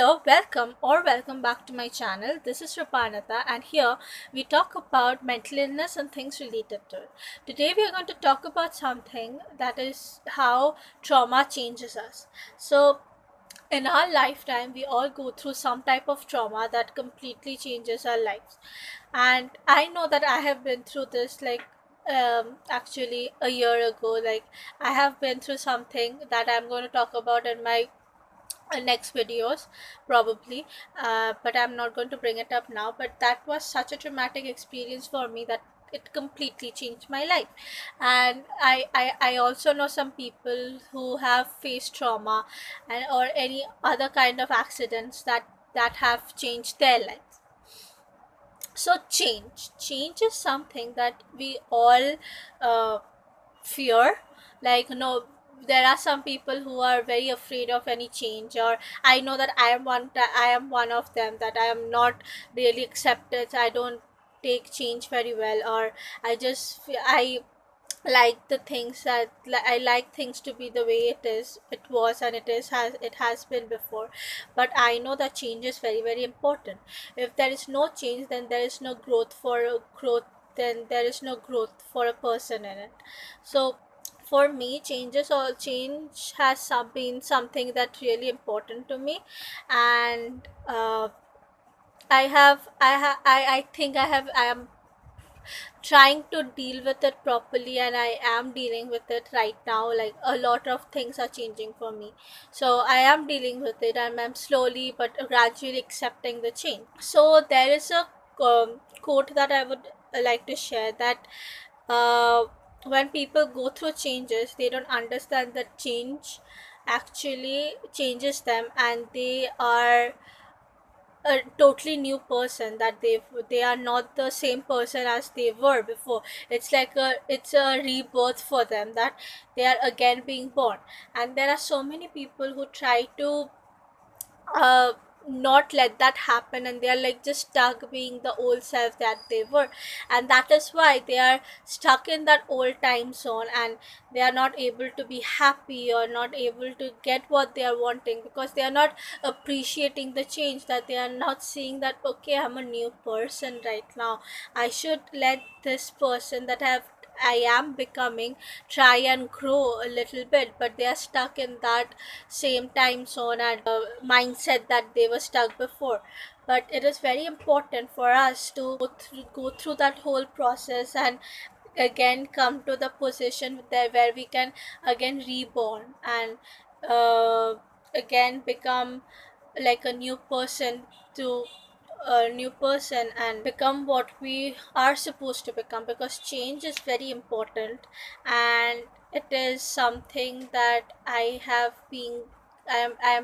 Hello, welcome or welcome back to my channel. This is Rupanata, and here we talk about mental illness and things related to it. Today we are going to talk about something that is how trauma changes us. So in our lifetime we all go through some type of trauma that completely changes our lives. And I know that I have been through this actually a year ago. Like, I have been through something that I'm going to talk about in my next videos probably, but I'm not going to bring it up now. But that was such a traumatic experience for me that it completely changed my life. And I also know some people who have faced trauma and or any other kind of accidents that have changed their lives. So change is something that we all uh, fear. Like, no, there are some people who are very afraid of any change, or I know that I am one of them, that I am not really accepted. I don't take change very well, or I like the things that I like things to be the way it was, and it has been before. But I know that change is very, very important. If there is no change, then there is no growth, then there is no growth for a person in it. So for me, change has been something that really important to me. And I think I am trying to deal with it properly, and I am dealing with it right now. Like, a lot of things are changing for me, so I am dealing with it, and I'm slowly but gradually accepting the change. So there is a quote that I would like to share, that uh, when people go through changes, they don't understand that change actually changes them, and they are a totally new person, that they are not the same person as they were before. It's a rebirth for them, that they are again being born. And there are so many people who try to uh not let that happen, and they are like just stuck being the old self that they were. And that is why they are stuck in that old time zone, and they are not able to be happy or not able to get what they are wanting, because they are not appreciating the change, that they are not seeing that, okay, I'm a new person right now. I should let this person that I am becoming try and grow a little bit. But they are stuck in that same time zone and mindset that they were stuck before. But it is very important for us to go through that whole process, and again come to the position there where we can again reborn, and uh, again become like a new person, to a new person, and become what we are supposed to become, because change is very important. And it is something that I am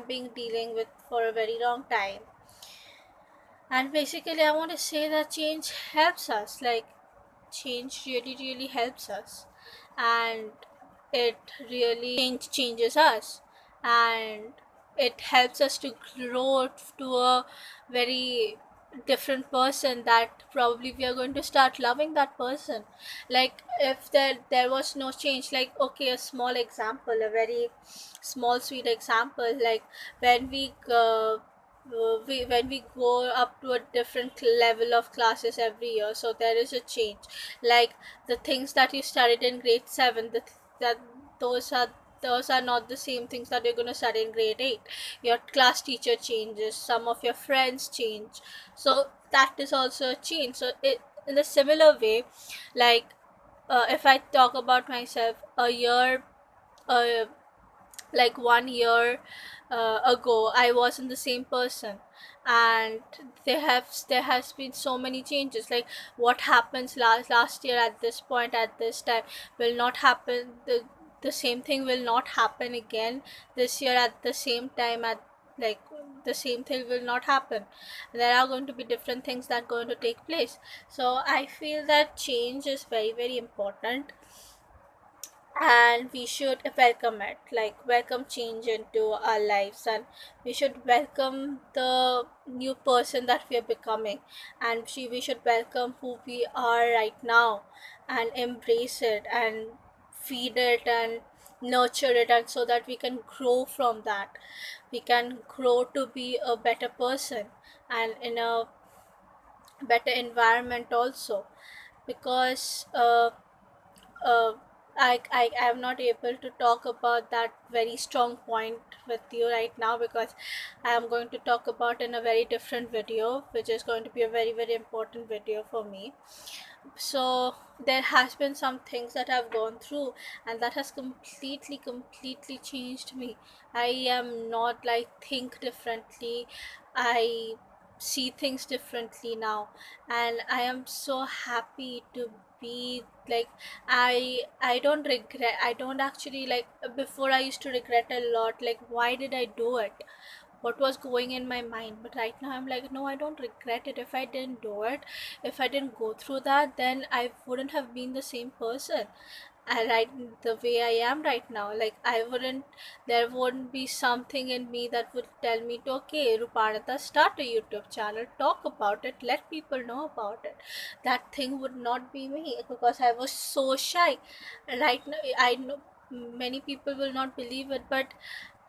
being dealing with for a very long time. And basically, I want to say that change helps us. Like, change really, really helps us, and it really changes us, and it helps us to grow to a very different person, that probably we are going to start loving that person. Like, if there was no change, like, okay, a small example, a very small sweet example, like when when we go up to a different level of classes every year, so there is a change. Like, the things that you studied in grade 7, that those are not the same things that you're going to study in grade 8. Your class teacher changes, some of your friends change, so that is also a change. So in a similar way, like, if I talk about myself, a year uh, like 1 year ago, I wasn't the same person. And there has been so many changes. Like, what happens last year at this point, at this time, will not happen. The same thing will not happen again this year at the same time. At, like, the same thing will not happen. There are going to be different things that are going to take place. So I feel that change is very, very important, and we should welcome it, like welcome change into our lives, and we should welcome the new person that we are becoming, and we should welcome who we are right now, and embrace it, and feed it, and nurture it, and so that we can grow from that. We can grow to be a better person and in a better environment also. Because uh, I am not able to talk about that very strong point with you right now, because I am going to talk about in a very different video, which is going to be a very, very important video for me. So there has been some things that I've gone through, and that has completely changed me. I am not like think differently. I see things differently now, and I am so happy to be like, I don't regret. I don't actually like, before I used to regret a lot, like why did I do it, what was going in my mind. But right now I'm like, no, I don't regret it. If I didn't do it, if I didn't go through that, then I wouldn't have been the same person. I right the way I am right now. Like I wouldn't, there wouldn't be something in me that would tell me to, okay, Rupanata, start a YouTube channel, talk about it, let people know about it. That thing would not be me, because I was so shy. Right now I know many people will not believe it, but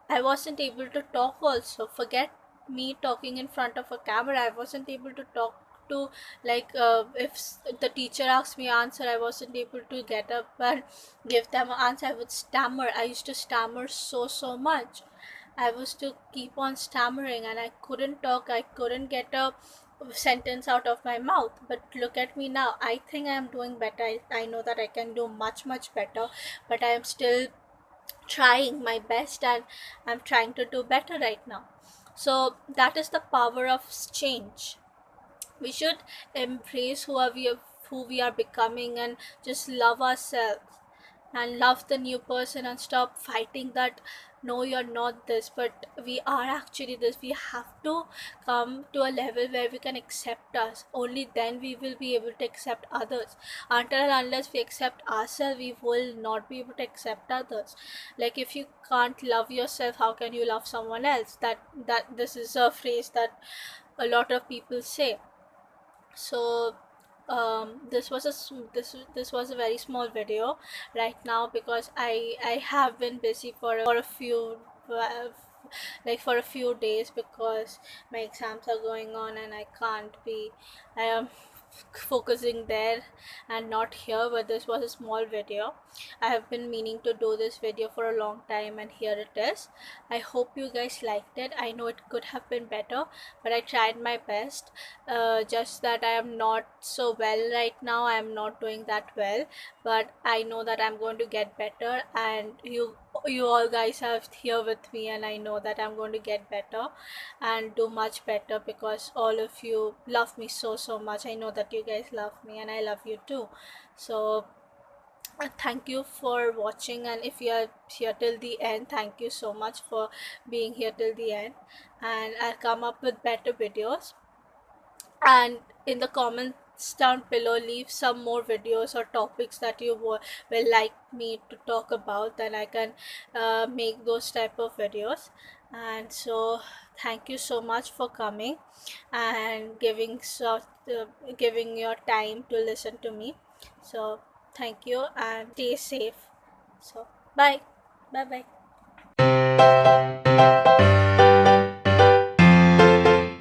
I wasn't able to talk also. Forget me talking in front of a camera. I wasn't able to talk to, like, if the teacher asked me answer, I wasn't able to get up and give them an answer. I would stammer. I used to stammer so much. I was to keep on stammering, and I couldn't talk. I couldn't get a sentence out of my mouth. But look at me now. I think I am doing better. I know that I can do much better, but I am still trying my best, and I'm trying to do better right now. So that is the power of change. We should embrace who we are becoming, and just love ourselves and love the new person, and stop fighting that no, you're not this, but we are actually this. We have to come to a level where we can accept us. Only then we will be able to accept others. Until and unless we accept ourselves, we will not be able to accept others. Like if you can't love yourself, how can you love someone else? That this is a phrase that a lot of people say. So this was this was a very small video right now, because I have been busy for a few uh, like for a few days, because my exams are going on, and I am focusing there and not here. But this was a small video. I have been meaning to do this video for a long time, and here it is. I hope you guys liked it. I know it could have been better, but I tried my best. Just that I am not so well right now. I am not doing that well, but I know that I'm going to get better, and you all guys are here with me, and I know that I'm going to get better and do much better, because all of you love me so much. I know that you guys love me, and I love you too. So thank you for watching, and if you are here till the end, thank you so much for being here till the end. And I'll come up with better videos, and in the comments down below, leave some more videos or topics that you will like me to talk about. Then I can make those type of videos. And so thank you so much for coming and giving your time to listen to me. So thank you, and stay safe. So bye bye.